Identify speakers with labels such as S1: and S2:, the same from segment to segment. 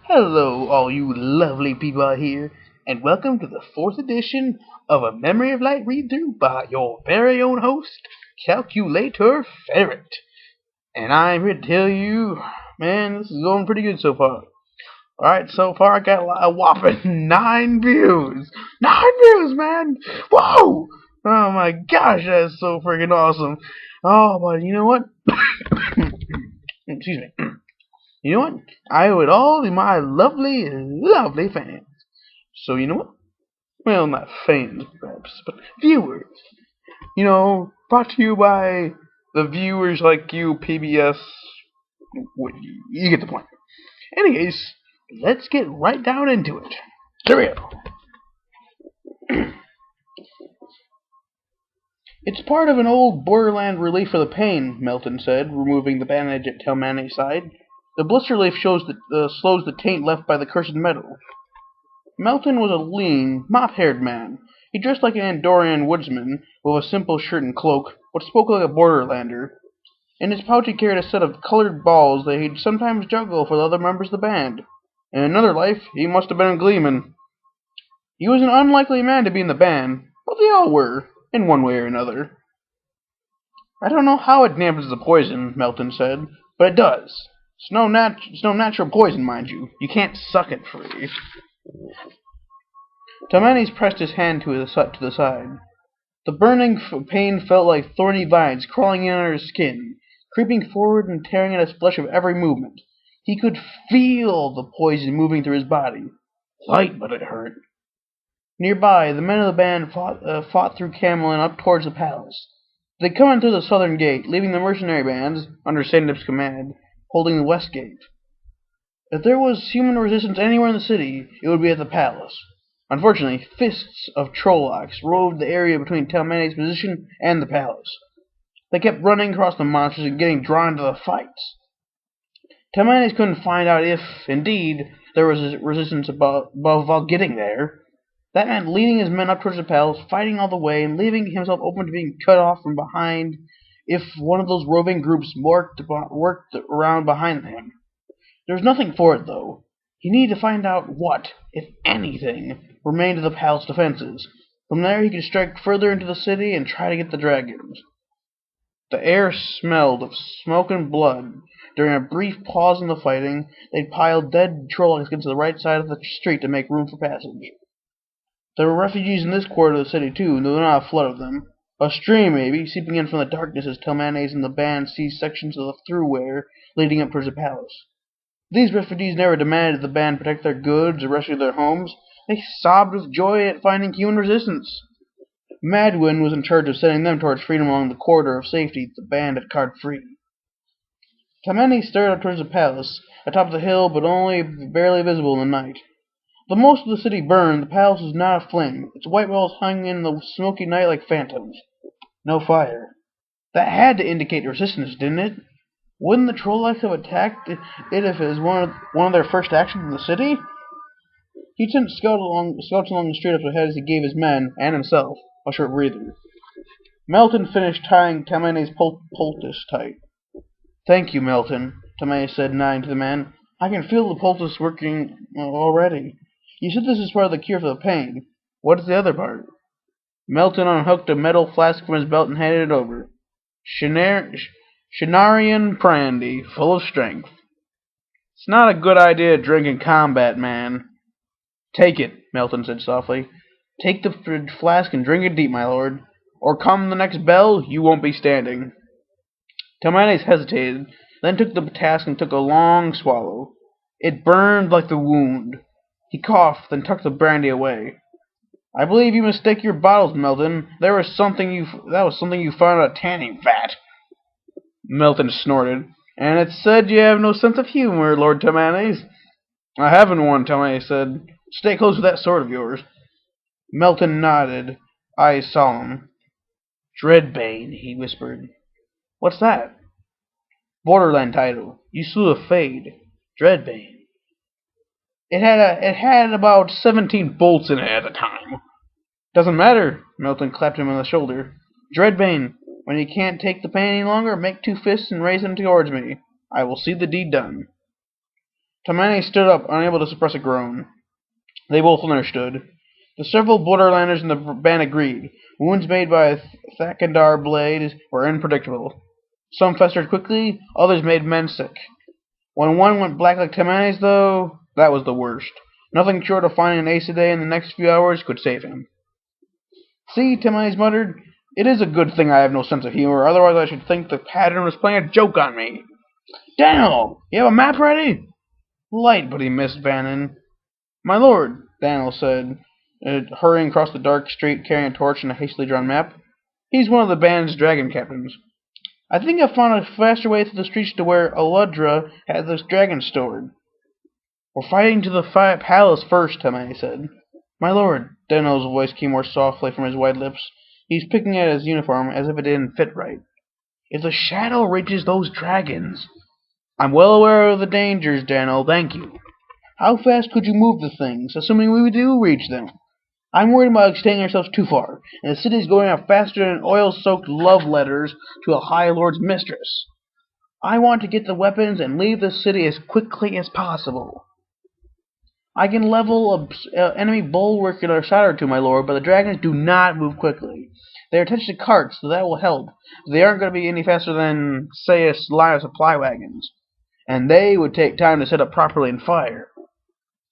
S1: Hello, all you lovely people out here, and welcome to the fourth edition of A Memory of Light read-through by your very own host, Calculator Ferret. And I'm here to tell you, man, this is going pretty good so far. Alright, so far I got a whopping 9 views. 9 views, man! Whoa! Oh my gosh, that's so freaking awesome. Oh, but you know what? Excuse me. You know what? I owe it all to my lovely, lovely fans. So you know what? Well, not fans, perhaps, but viewers. Brought to you by the viewers like you, PBS. You get the point. Anyways, let's get right down into it. Here we go. It's part of an old Borderland relief for the pain, Melten said, removing the bandage at Talmanes' side. The blister leaf slows the taint left by the cursed metal. Melten was a lean, mop-haired man. He dressed like an Andorian woodsman, with a simple shirt and cloak, but spoke like a Borderlander. In his pouch he carried a set of colored balls that he'd sometimes juggle for the other members of the band. In another life, he must have been a gleeman. He was an unlikely man to be in the band, but they all were, in one way or another. I don't know how it dampens the poison, Melten said, but it does. It's no natural poison, mind you. You can't suck it free. Talmanes pressed his hand to the side. The burning pain felt like thorny vines crawling in under his skin, creeping forward and tearing at his flesh with every movement. He could feel the poison moving through his body. Light, but it hurt. Nearby, the men of the band fought through Camelin up towards the palace. They'd come in through the southern gate, leaving the mercenary bands, under Sandip's command, holding the west gate. If there was human resistance anywhere in the city, it would be at the palace. Unfortunately, fists of Trollocs roved the area between Talmanes' position and the palace. They kept running across the monsters and getting drawn into the fights. Talmanes couldn't find out if, indeed, there was resistance above while getting there. That meant leading his men up towards the palace, fighting all the way, and leaving himself open to being cut off from behind if one of those roving groups worked around behind him. There was nothing for it, though. He needed to find out what, if anything, remained of the palace defenses. From there he could strike further into the city and try to get the dragons. The air smelled of smoke and blood. During a brief pause in the fighting, they'd piled dead Trollocs against the right side of the street to make room for passage. There were refugees in this quarter of the city, too, though not a flood of them. A stream, maybe, seeping in from the darkness as Talmanes and the band seized sections of the throughway leading up towards the palace. These refugees never demanded the band protect their goods or rescue their homes. They sobbed with joy at finding human resistance. Madwyn was in charge of sending them towards freedom along the corridor of safety the band had carved free. Talmanes stared up towards the palace, atop the hill but only barely visible in the night. Though most of the city burned, the palace was not aflame. Its white walls hung in the smoky night like phantoms. No fire. That had to indicate resistance, didn't it? Wouldn't the Trollocs have attacked it if it was one of their first actions in the city? He sent scouts along the street up ahead as he gave his men, and himself, a short breather. Melten finished tying Talmanes' poultice tight. Thank you, Melten, Talmanes said, nodding to the man. I can feel the poultice working already. You said this is part of the cure for the pain. What is the other part? Melten unhooked a metal flask from his belt and handed it over. Shinarian brandy, full of strength. It's not a good idea to drink in combat, man. Take it, Melten said softly. Take the flask and drink it deep, my lord. Or come the next bell, you won't be standing. Talmanes hesitated, then took the task and took a long swallow. It burned like the wound. He coughed, then tucked the brandy away. I believe you mistake your bottles, Melten. That was something you found at a tanning vat. Melten snorted. And it said you have no sense of humor, Lord Talmanes. I haven't one, Talmanes said. Stay close with that sword of yours. Melten nodded, eyes solemn. Dreadbane, he whispered. What's that? Borderland title. You slew a Fade. Dreadbane. It had about 17 bolts in it at the time. Doesn't matter, Melten clapped him on the shoulder. Dreadbane, when you can't take the pain any longer, make 2 fists and raise them towards me. I will see the deed done. Talmanes stood up, unable to suppress a groan. They both understood. The several borderlanders in the band agreed. Wounds made by a Thakandar blade were unpredictable. Some festered quickly, others made men sick. When one went black like Talmanes, though, that was the worst. Nothing short of finding an Aes Sedai in the next few hours could save him. See, Talmanes muttered, it is a good thing I have no sense of humor, otherwise I should think the pattern was playing a joke on me. Daniel, you have a map ready? Light, but he missed Bannon. My lord, Daniel said, hurrying across the dark street carrying a torch and a hastily drawn map. He's one of the band's dragon captains. I think I've found a faster way through the streets to where Aludra had this dragon stored. We're fighting to the palace first, Talmanes said. My lord, Daniel's voice came more softly from his white lips. He's picking at his uniform as if it didn't fit right. If the shadow reaches those dragons... I'm well aware of the dangers, Daniel, thank you. How fast could you move the things, assuming we do reach them? I'm worried about extending ourselves too far, and the city's going up faster than oil-soaked love letters to a High Lord's mistress. I want to get the weapons and leave the city as quickly as possible. I can level an enemy bulwark in a shot or two, my lord, but the dragons do not move quickly. They are attached to carts, so that will help. They aren't going to be any faster than, say, a line of supply wagons. And they would take time to set up properly and fire.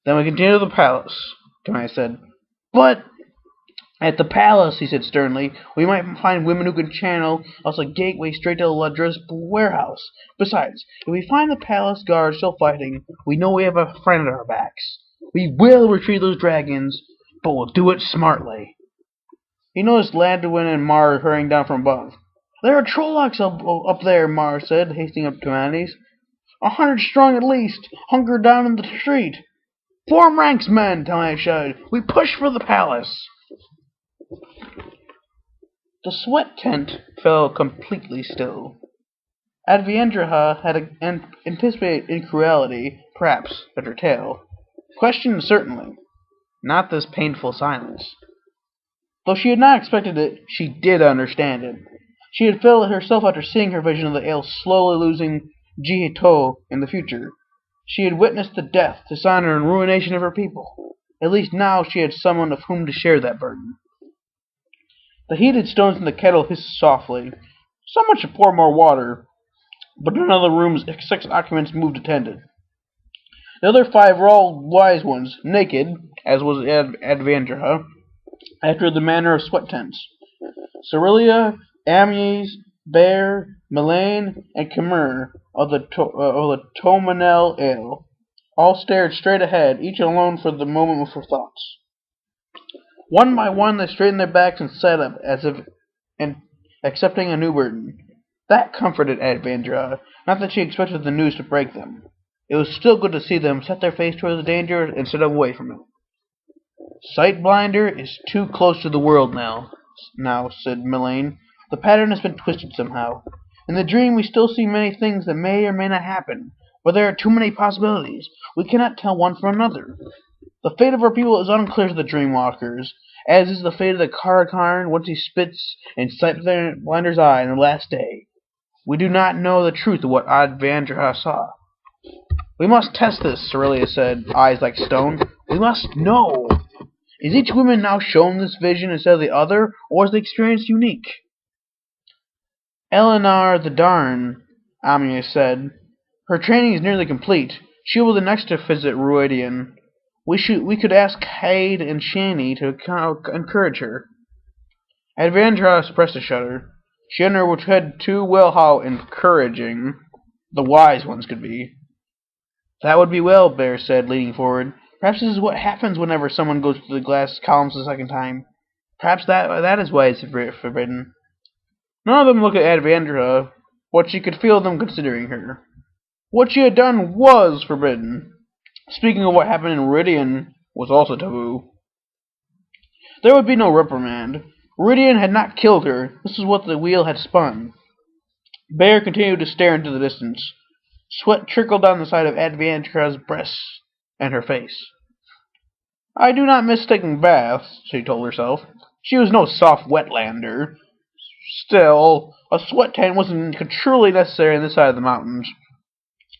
S1: Then we continue to the palace, Talmanes said. But at the palace, he said sternly, we might find women who can channel us a gateway straight to Ludra's warehouse. Besides, if we find the palace guards still fighting, we know we have a friend at our backs. We will retrieve those dragons, but we'll do it smartly. He noticed Landwin and Mar hurrying down from above. There are Trollocs up there, Mar said, hastening up to Talmanes. 100 strong at least, hunkered down in the street. Form ranks, men, Talmanes shouted. We push for the palace. The sweat tent fell completely still. Aviendha had anticipated incredulity, perhaps, at her tale. Questioned, certainly. Not this painful silence. Though she had not expected it, she did understand it. She had felt it herself after seeing her vision of the ale slowly losing Jihito in the future. She had witnessed the death, dishonor, and ruination of her people. At least now she had someone of whom to share that burden. The heated stones in the kettle hissed softly. Someone should pour more water. But none of the room's 6 occupants moved attended. The other 5 were all wise ones, naked, as was Aviendha, after the manner of sweat tents. Cerelia, Amyes, Bear, Melten, and Khmer of the Tomanel ale all stared straight ahead, each alone for the moment for thoughts. One by one they straightened their backs and sat up, as if accepting a new burden. That comforted Aviendha, not that she expected the news to break them. It was still good to see them set their face toward the danger instead of away from it. Sightblinder is too close to the world now, said Melten. The pattern has been twisted somehow. In the dream we still see many things that may or may not happen, but there are too many possibilities. We cannot tell one from another. The fate of our people is unclear to the dreamwalkers, as is the fate of the Karakarn once he spits in Sightblinder's eye on the last day. We do not know the truth of what Aviendha saw. We must test this, Cerelia said, eyes like stone. We must know. Is each woman now shown this vision instead of the other, or is the experience unique? Eleanor the Darn, Amia said. Her training is nearly complete. She will be the next to visit Rhuidean. We could ask Hyde and Shani to encourage her. Aviendha suppressed a shudder. She understood too well how encouraging the wise ones could be. That would be well, Bear said, leaning forward. Perhaps this is what happens whenever someone goes through the glass columns the second time. Perhaps that is why it's forbidden. None of them looked at Aviendha, but she could feel them considering her. What she had done was forbidden. Speaking of what happened in Rhuidean was also taboo. There would be no reprimand. Rhuidean had not killed her. This is what the wheel had spun. Bear continued to stare into the distance. Sweat trickled down the side of Aviendha's breasts and her face. I do not miss taking baths, she told herself. She was no soft wetlander. Still, a sweat tent wasn't truly necessary on this side of the mountains.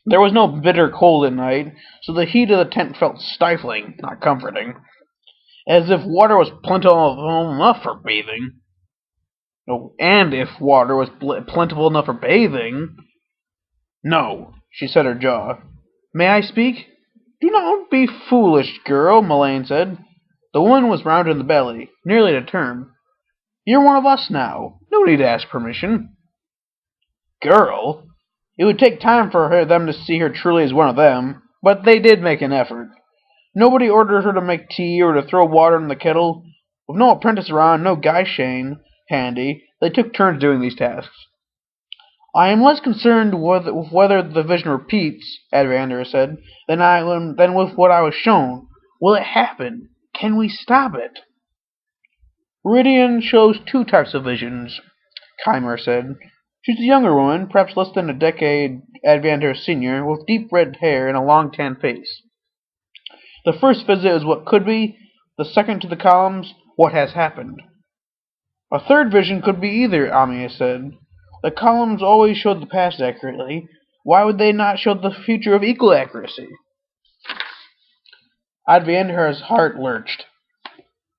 S1: There was no bitter cold at night, so the heat of the tent felt stifling, not comforting, as if water was plentiful enough for bathing. Oh, and if water was plentiful enough for bathing. No, she set her jaw. May I speak? Do not be foolish, girl, Melten said. The woman was round in the belly, nearly to term. You're one of us now. No need to ask permission. Girl? It would take time for them to see her truly as one of them, but they did make an effort. Nobody ordered her to make tea or to throw water in the kettle. With no apprentice around, no guy Shane handy, they took turns doing these tasks. I am less concerned with whether the vision repeats, Aviendha said, than with what I was shown. Will it happen? Can we stop it? Rhuidean shows two types of visions, Chimer said. She's a younger woman, perhaps less than a decade Aviendha's senior, with deep red hair and a long tan face. The first visit is what could be, the second to the columns, what has happened. A third vision could be either, Amia said. The columns always showed the past accurately. Why would they not show the future of equal accuracy? Aviendha's heart lurched.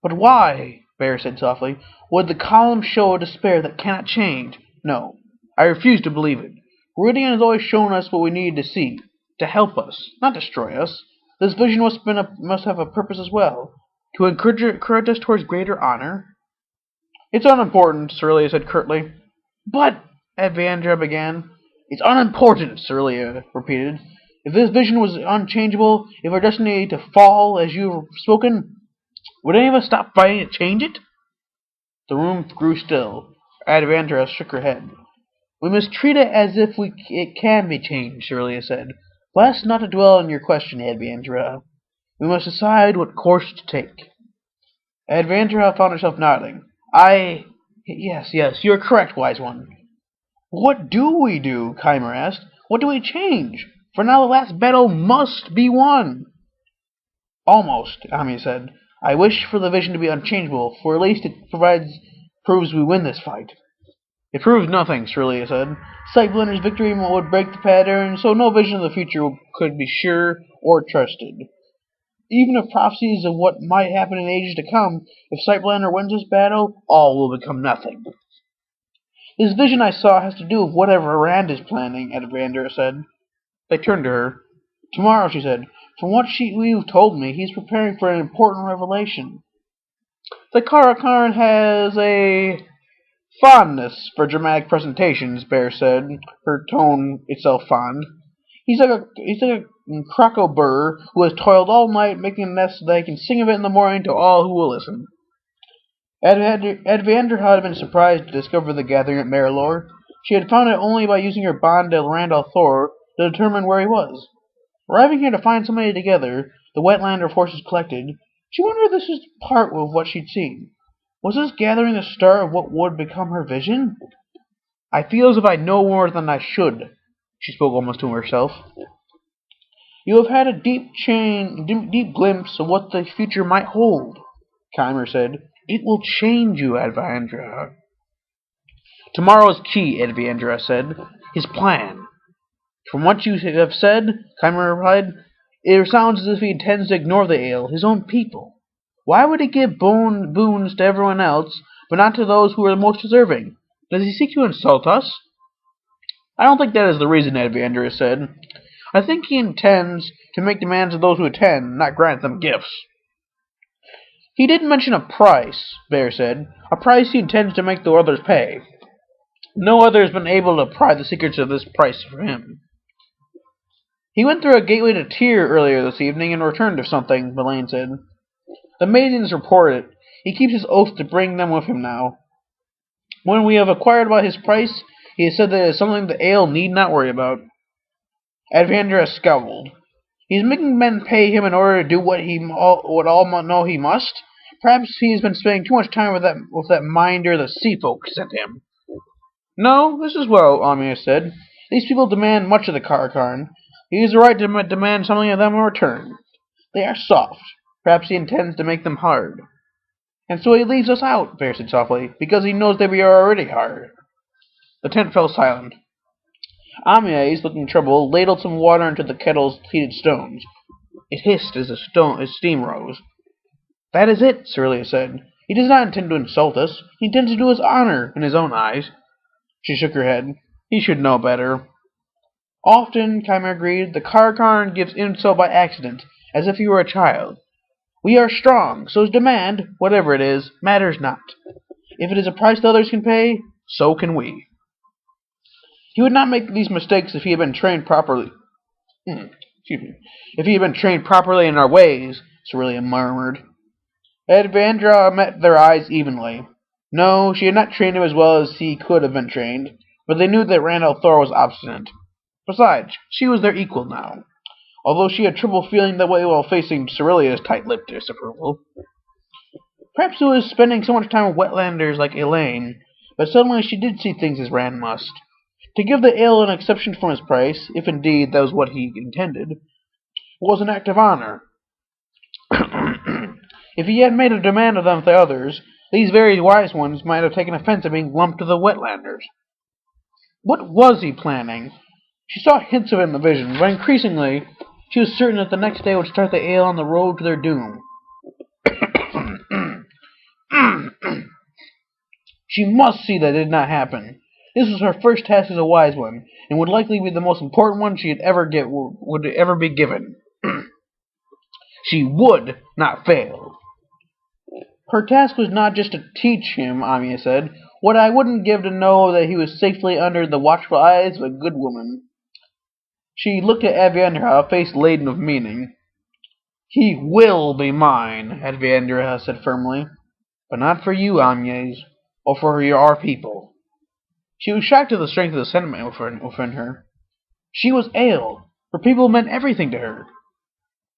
S1: But why, Bear said softly, would the columns show a despair that cannot change? No, I refuse to believe it. Rhuidean has always shown us what we needed to see, to help us, not destroy us. This vision must have a purpose as well, to encourage us towards greater honor. It's unimportant, Cerelia said curtly. But, Aviendha began. It's unimportant, Cerelia repeated. If this vision was unchangeable, if our destiny to fall as you have spoken, would any of us stop fighting to change it? The room grew still. Aviendha shook her head. We must treat it as if it can be changed, Cerelia said. Blessed not to dwell on your question, Aviendha. We must decide what course to take. Aviendha found herself nodding. Yes, you are correct, wise one. What do we do? Chimer asked. What do we change? For now the last battle must be won. Almost, Ami said. I wish for the vision to be unchangeable, for at least it proves we win this fight. It proves nothing, Cerelia said. Sightblinder's victory would break the pattern, so no vision of the future could be sure or trusted. Even if prophecies of what might happen in ages to come, if Sightblinder wins this battle, all will become nothing. This vision I saw has to do with whatever Rand is planning, Aviendha said. They turned to her. Tomorrow, she said. From what you've told me, he's preparing for an important revelation. The Karakarn has a fondness for dramatic presentations, Bear said, her tone itself fond. He's like a Croco burr who has toiled all night making a nest so that he can sing of it in the morning to all who will listen. Aviendha had been surprised to discover the gathering at Merrilor. She had found it only by using her bond to Randall Thor to determine where he was. Arriving here to find so many together, the Wetlander forces collected, she wondered if this was part of what she'd seen. Was this gathering the start of what would become her vision? I feel as if I know more than I should, she spoke almost to herself. You have had a deep glimpse of what the future might hold, Chimer said. It will change you, Aviendha. Tomorrow is key, Aviendha said. His plan. From what you have said, Chimer replied, it sounds as if he intends to ignore the Ale, his own people. Why would he give boons to everyone else, but not to those who are the most deserving? Does he seek to insult us? I don't think that is the reason, Aviendha said. I think he intends to make demands of those who attend, not grant them gifts. He didn't mention a price, Bear said. A price he intends to make the others pay. No other has been able to pry the secrets of this price from him. He went through a gateway to Tyr earlier this evening and returned with something, Melten said. The maidens report it. He keeps his oath to bring them with him now. When we have inquired about his price, he has said that it is something the Ale need not worry about. Aviendha scowled. He's making men pay him in order to do what all know he must. Perhaps he has been spending too much time with that minder the sea folk sent him. No, this is well, Amia said. These people demand much of the Karakarn. He has a right to demand something of them in return. They are soft. Perhaps he intends to make them hard. And so he leaves us out, Bear said softly, because he knows that we are already hard. The tent fell silent. Amies, looking troubled, ladled some water into the kettle's heated stones. It hissed as steam rose. "That is it," Cerelia said. "He does not intend to insult us. He intends to do us honor, in his own eyes." She shook her head. "He should know better." "Often," Chimera agreed, "the Carcarn gives insult by accident, as if he were a child. We are strong, so his demand, whatever it is, matters not. If it is a price the others can pay, so can we." "He would not make these mistakes if he had been trained properly." If he had been trained properly in our ways," Cerelia murmured. Aviendha met their eyes evenly. No, she had not trained him as well as he could have been trained, but they knew that Randall Thor was obstinate. Besides, she was their equal now, although she had trouble feeling that way while facing Cerelia's tight-lipped disapproval. Perhaps it was spending so much time with wetlanders like Elaine, but suddenly she did see things as Rand must. To give the ale an exception from his price, if indeed that was what he intended, was an act of honor. If he had made a demand of them with the others, these very wise ones might have taken offense at being lumped with the wetlanders. What was he planning? She saw hints of it in the vision, but increasingly she was certain that the next day would start the ale on the road to their doom. She must see that it did not happen. This was her first task as a wise one, and would likely be the most important one she would ever be given. She would not fail. Her task was not just to teach him, Amia said, what I wouldn't give to know that he was safely under the watchful eyes of a good woman. She looked at Aviendha, a face laden with meaning. "He will be mine," Aviendha said firmly. "But not for you, Amies, or for our people." She was shocked at the strength of the sentiment within her. She was Ale. Her people meant everything to her.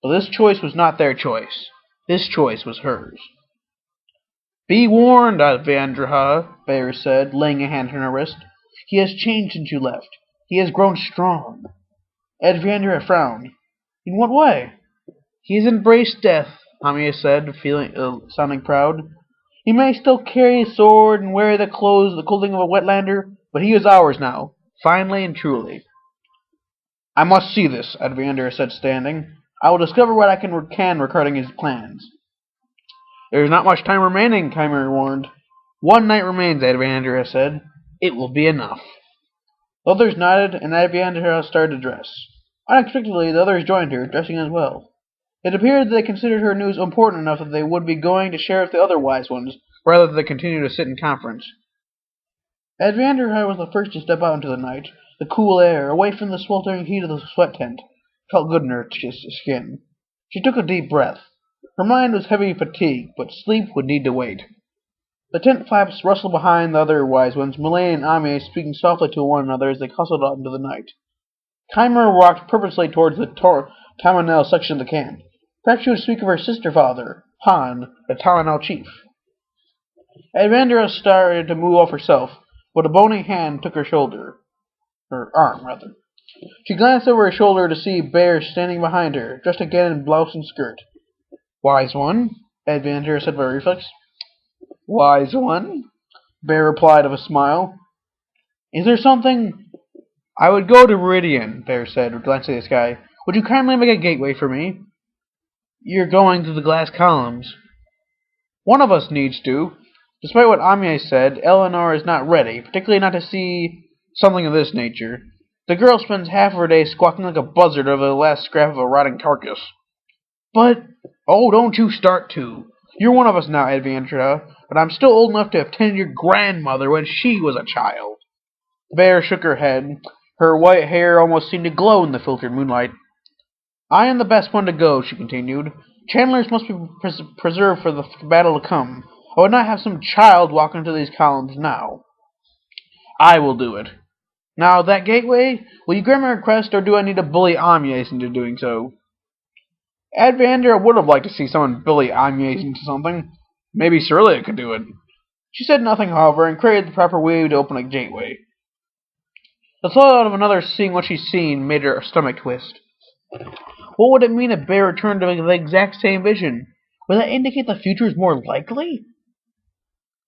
S1: But this choice was not their choice. This choice was hers. "Be warned, Aviendha," Bayers said, laying a hand on her wrist. "He has changed since you left. He has grown strong." Aviendha frowned. "In what way?" "He has embraced death," Amia said, sounding proud. "He may still carry his sword and wear the clothing of a wetlander, but he is ours now, finally and truly." "I must see this," Aviendha said, standing. "I will discover what I can regarding his plans." "There is not much time remaining," Chimera warned. "One night remains," Aviendha said. "It will be enough." The others nodded, and Aviendha started to dress. Unexpectedly, the others joined her, dressing as well. It appeared that they considered her news important enough that they would be going to share with the other wise ones, rather than continue to sit in conference. Aviendha was the first to step out into the night, the cool air, away from the sweltering heat of the sweat tent. It felt good in her skin. She took a deep breath. Her mind was heavy with fatigue, but sleep would need to wait. The tent flaps rustled behind the other wise ones, Melane and Ame speaking softly to one another as they hustled out into the night. Chimera walked purposely towards the Talmanes section of the camp. Perhaps she would speak of her sister-father, Han, the Talmanes chief. Aviendha started to move off herself, but a bony hand took her arm. She glanced over her shoulder to see Bear standing behind her, dressed again in blouse and skirt. "Wise one," Aviendha said by reflex. "Wise one," Bear replied with a smile. "Is there something—" "I would go to Rhuidean," Bear said, glancing at the sky. "Would you kindly make a gateway for me?" "You're going through the glass columns." "One of us needs to. Despite what Amie said, Eleanor is not ready, particularly not to see something of this nature. The girl spends half of her day squawking like a buzzard over the last scrap of a rotting carcass." "But—" "Oh, don't you start to. You're one of us now, Aviendha, but I'm still old enough to have tended your grandmother when she was a child." Bear shook her head. Her white hair almost seemed to glow in the filtered moonlight. "I am the best one to go," she continued. "Chandlers must be preserved for the battle to come. I would not have some child walk into these columns now." "I will do it. Now, that gateway, will you grant my request, or do I need to bully Amies into doing so?" Aviendha would have liked to see someone bully Amies into something. Maybe Cerelia could do it. She said nothing, however, and created the proper way to open a gateway. The thought of another seeing what she'd seen made her stomach twist. What would it mean if Bear returned to the exact same vision? Would that indicate the future is more likely?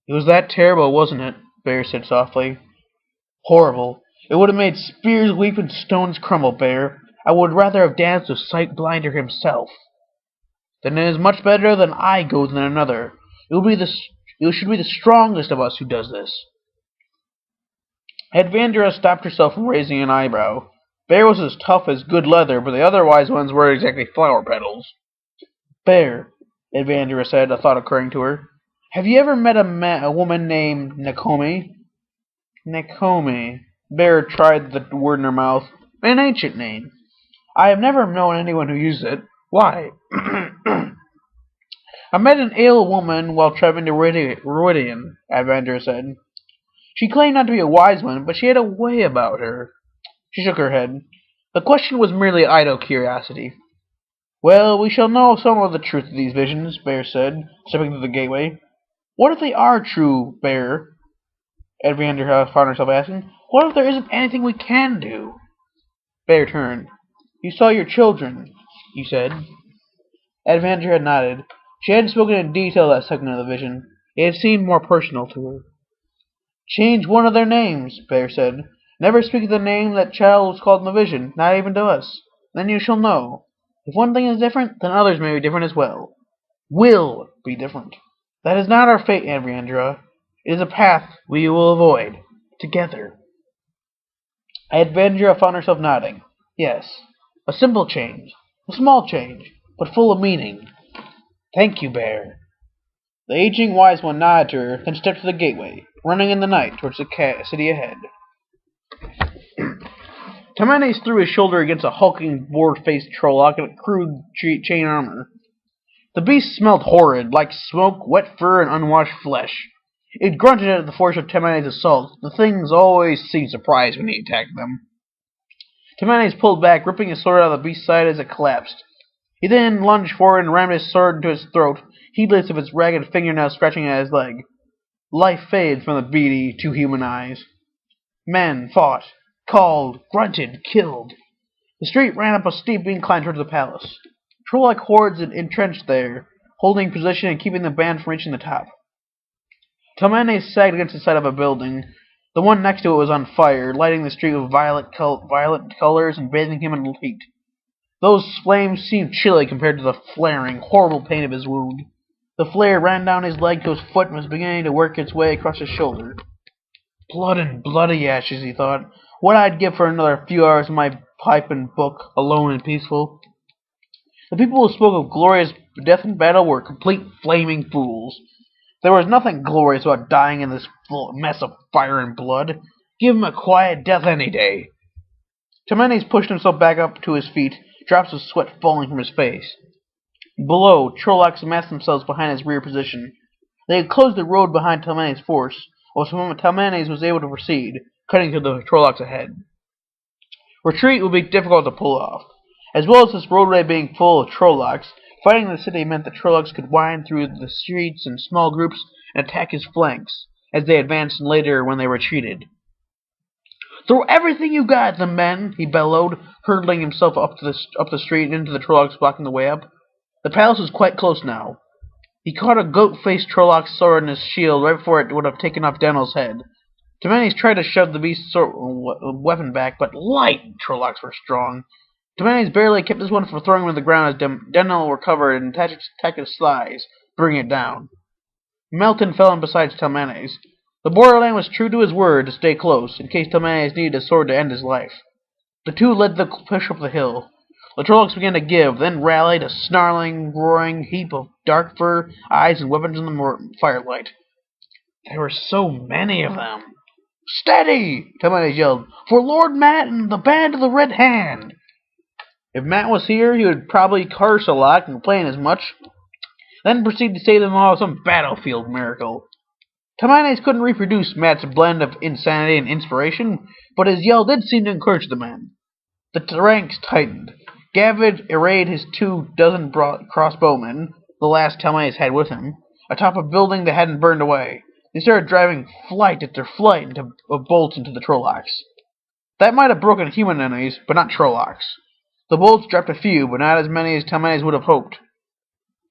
S1: "It was that terrible, wasn't it?" Bear said softly. "Horrible. It would have made spears leap and stones crumble, Bear. I would rather have danced with Sight-Blinder himself. Then it is much better that I go than another. It should be the strongest of us who does this. Aviendha stopped herself from raising an eyebrow. Bear was as tough as good leather, but the other wise ones were exactly flower petals. Bear, Aviendha said, a thought occurring to her, have you ever met a woman named Nakomi? Nakomi. Bear tried the word in her mouth. An ancient name. I have never known anyone who used it. Why? I met an ill woman while traveling to Rhuidean, Aviendha said. She claimed not to be a wise one, but she had a way about her. She shook her head. The question was merely idle curiosity. Well, we shall know some of the truth of these visions, Bear said, stepping through the gateway. What if they are true, Bear? Aviendha found herself asking. What if there isn't anything we can do? Bear turned. You saw your children, you said. Aviendha had nodded. She hadn't spoken in detail that second of the vision. It had seemed more personal to her. Change one of their names, Bear said. Never speak of the name that child was called in the vision, not even to us. Then you shall know. If one thing is different, then others may be different as well. Will be different. That is not our fate, Aviendha. It is a path we will avoid. Together. Aviendha found herself nodding. Yes. A simple change. A small change, but full of meaning. Thank you, Bear. The aging wise one nodded to her, then stepped to the gateway, running in the night towards the city ahead. Talmanes threw his shoulder against a hulking, board-faced Trolloc in crude chain armor. The beast smelled horrid, like smoke, wet fur, and unwashed flesh. It grunted at the force of Talmanes' assault. The things always seemed surprised when he attacked them. Talmanes pulled back, ripping his sword out of the beast's side as it collapsed. He then lunged forward and rammed his sword into its throat, heedless of its ragged fingernails scratching at his leg. Life faded from the beady, too human eyes. Men fought, called, grunted, killed. The street ran up a steep incline towards the palace. Troll-like hordes had entrenched there, holding position and keeping the band from reaching the top. Talmanes sagged against the side of a building. The one next to it was on fire, lighting the street with violet colors and bathing him in heat. Those flames seemed chilly compared to the flaring, horrible pain of his wound. The flare ran down his leg to his foot and was beginning to work its way across his shoulder. Blood and bloody ashes, he thought. What I'd give for another few hours of my pipe and book, alone and peaceful. The people who spoke of glorious death in battle were complete flaming fools. There was nothing glorious about dying in this mess of fire and blood. Give him a quiet death any day. Talmanes pushed himself back up to his feet, drops of sweat falling from his face. Below, Trollocs massed themselves behind his rear position. They had closed the road behind Talmanes' force, while Talmanes was able to proceed, cutting through the Trollocs ahead. Retreat would be difficult to pull off. As well as this roadway being full of Trollocs, fighting the city meant the Trollocs could wind through the streets in small groups and attack his flanks, as they advanced and later when they retreated. Throw everything you got at them, men, he bellowed, hurtling himself up the street and into the Trollocs blocking the way up. The palace was quite close now. He caught a goat-faced Trolloc's sword in his shield right before it would have taken off Denel's head. Talmanes tried to shove the beast's weapon back, but light Trollocs were strong. Talmanes barely kept this one from throwing him to the ground as Denel recovered and attacked his thighs, bringing it down. Melten fell in beside Talmanes. The borderland was true to his word to stay close, in case Talmanes needed a sword to end his life. The two led the push up the hill. The Trollocs began to give, then rallied, a snarling, roaring heap of dark fur, eyes, and weapons in the firelight. There were so many of them. Steady! Talmanes yelled. For Lord Mat and the Band of the Red Hand! If Mat was here, he would probably curse a lot and complain as much, then proceed to save them all with some battlefield miracle. Talmanes couldn't reproduce Mat's blend of insanity and inspiration, but his yell did seem to encourage the men. The ranks tightened. Gavid arrayed his 24 crossbowmen, the last Talmanes had with him, atop a building that hadn't burned away. They started driving flight after flight of bolts into the Trollocs. That might have broken human enemies, but not Trollocs. The bolts dropped a few, but not as many as Talmanes would have hoped.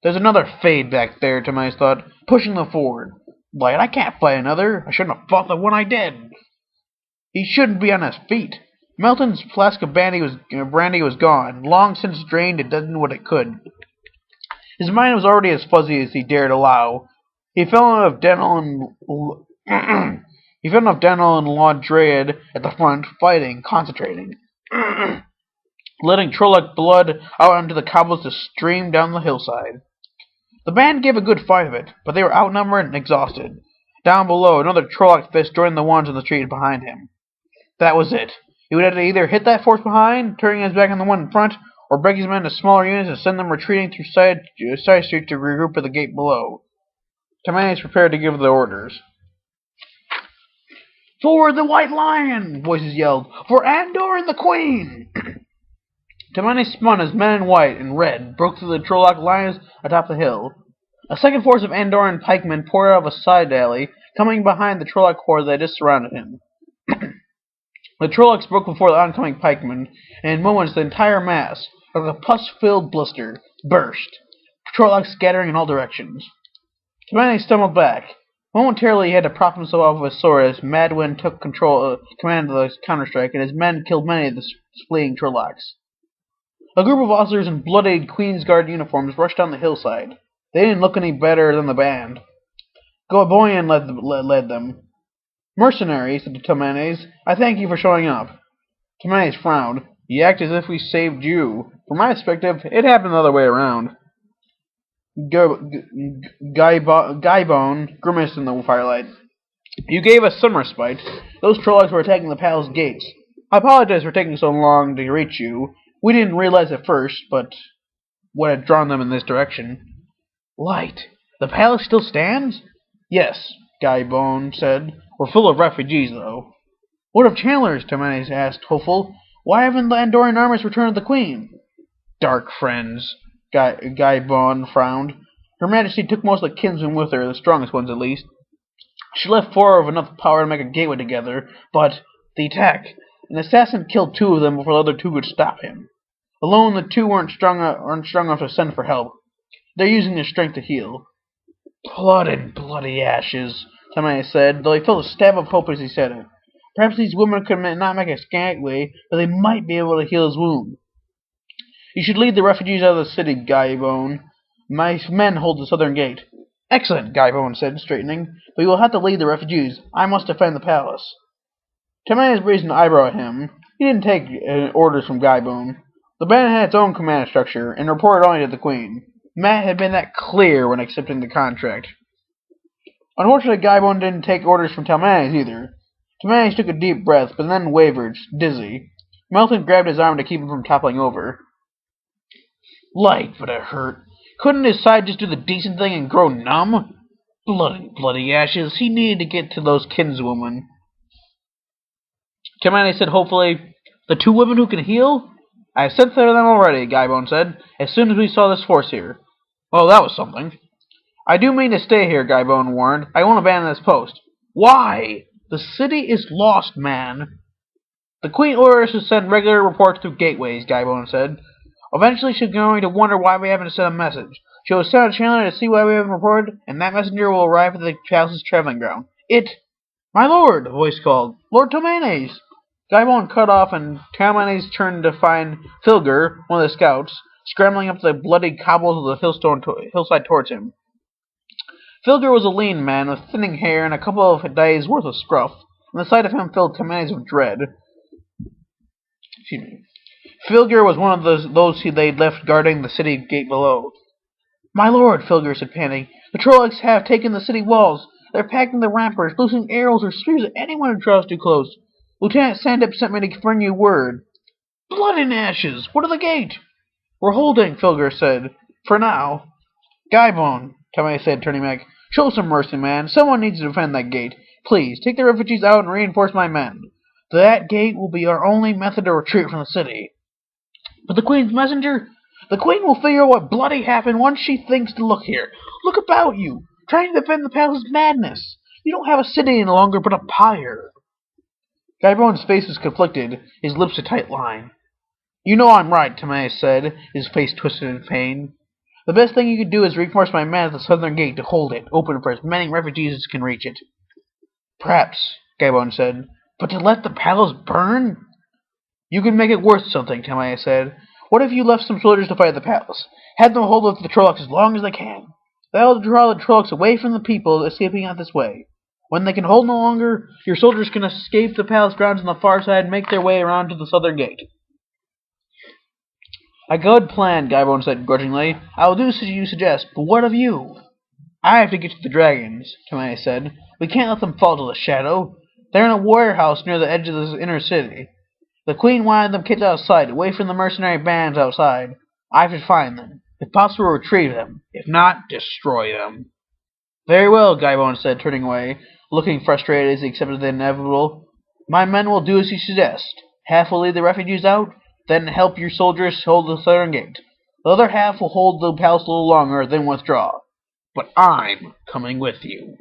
S1: There's another fade back there, Talmanes thought, pushing them forward. Light, I can't fight another. I shouldn't have fought the one I did. He shouldn't be on his feet. Melton's flask of brandy was gone, long since drained and done what it could. His mind was already as fuzzy as he dared allow. He fell enough dental and Laudred at the front, fighting, concentrating, letting Trolloc blood out onto the cobbles to stream down the hillside. The band gave a good fight of it, but they were outnumbered and exhausted. Down below, another Trolloc fist joined the ones on the street behind him. That was it. He would have to either hit that force behind, turning his back on the one in front, or break his men into smaller units and send them retreating through side streets to regroup at the gate below. Talmanes prepared to give the orders. "For the White Lion!" voices yelled. "For Andor and the Queen!" Talmanes spun as men in white and red broke through the Trolloc lines atop the hill. A second force of Andoran pikemen poured out of a side alley, coming behind the Trolloc horde that had just surrounded him. The Trollocs broke before the oncoming pikemen, and in moments the entire mass, like a pus-filled blister, burst, Trollocs scattering in all directions. Talmanes stumbled back. Momentarily he had to prop himself off of his sword as Madwyn took command of the counterstrike, and his men killed many of the fleeing Trollocs. A group of officers in bloodied Queen's Guard uniforms rushed down the hillside. They didn't look any better than the band. Gawain led them. "Mercenaries," said Talmanes, "I thank you for showing up." Talmanes frowned. "You act as if we saved you. From my perspective, it happened the other way around." Guybone grimaced in the firelight. "You gave us some respite. Those Trollocs were attacking the palace gates. I apologize for taking so long to reach you. We didn't realize at first, but what had drawn them in this direction." "Light! The palace still stands?" "Yes," Guybone said. "We're full of refugees, though." "What of Chandler's?" Talmanes asked, hopeful. "Why haven't the Andorian armies returned to the Queen?" "Dark friends," Guybone frowned. "Her Majesty took most of the kinsmen with her, the strongest ones at least. She left 4 of enough power to make a gateway together, but the attack. An assassin killed 2 of them before the other 2 could stop him. Alone, the 2 weren't strong enough to send for help. They're using their strength to heal." "Blood and bloody ashes," Talmanes said, though he felt a stab of hope as he said it. Perhaps these women could not make a gateway, but they might be able to heal his wound. "You should lead the refugees out of the city, Guybone. My men hold the southern gate." "Excellent," Guybone said, straightening. "But you will have to lead the refugees. I must defend the palace." Talmanes raised an eyebrow at him. He didn't take orders from Guybone. The band had its own command structure, and reported only to the Queen. Matt had been that clear when accepting the contract. Unfortunately, Guybone didn't take orders from Talmanes either. Talmanes took a deep breath, but then wavered, dizzy. Melton grabbed his arm to keep him from toppling over. Light, but it hurt. Couldn't his side just do the decent thing and grow numb? Blood and bloody ashes. He needed to get to those kinswomen. Talmanes said hopefully, "The 2 women who can heal?" "I've sent for them already," Guybone said, "as soon as we saw this force here." "Well, that was something." "I do mean to stay here," Guybone warned. "I won't abandon this post." "Why?" "The city is lost, man." "The Queen orders us to send regular reports through gateways," Guybone said. "Eventually she's going to wonder why we haven't sent a message. She'll send a Chandler to see why we haven't reported, and that messenger will arrive at the palace's traveling ground. My lord," a voice called. "Lord Talmanes." Guybone cut off, and Talmanes turned to find Filger, one of the scouts, scrambling up the bloody cobbles of the hillside towards him. Filger was a lean man with thinning hair and a couple of days' worth of scruff, and the sight of him filled Talmanes with dread. Filger was one of those they'd left guarding the city gate below. "My lord," Filger said, panting, "the Trollocs have taken the city walls. They're packing the ramparts, loosing arrows or spears at anyone who draws too close. Lieutenant Sandip sent me to bring you word." "Blood and ashes! What of the gate?" "We're holding," Filger said. "For now." "Guybone," Talmanes said, turning back, "show some mercy, man. Someone needs to defend that gate. Please, take the refugees out and reinforce my men. That gate will be our only method to retreat from the city." "But the Queen's messenger?" "The Queen will figure out what bloody happened once she thinks to look here. Look about you. Trying to defend the palace is madness. You don't have a city any longer, but a pyre." Guybone's face was conflicted, his lips a tight line. "You know I'm right," Talmanes said, his face twisted in pain. "The best thing you could do is reinforce my men at the southern gate to hold it open for as many refugees as can reach it." "Perhaps," Guybone said. But to let the palace burn? You can make it worth something, Talmanes said. What if you left some soldiers to fight the palace? Had them hold up the Trollocs as long as they can. That'll draw the Trollocs away from the people escaping out this way. When they can hold no longer, your soldiers can escape the palace grounds on the far side and make their way around to the southern gate. A good plan, Guybone said grudgingly. I will do as you suggest, but what of you? I have to get to the dragons, Talmanes said. We can't let them fall to the shadow. They're in a warehouse near the edge of the inner city. The queen wanted them kept out of sight, away from the mercenary bands outside. I have to find them. If possible, retrieve them. If not, destroy them. Very well, Guybone said, turning away, looking frustrated as he accepted the inevitable. My men will do as you suggest. Half will lead the refugees out, then help your soldiers hold the southern gate. The other half will hold the palace a little longer, then withdraw. But I'm coming with you.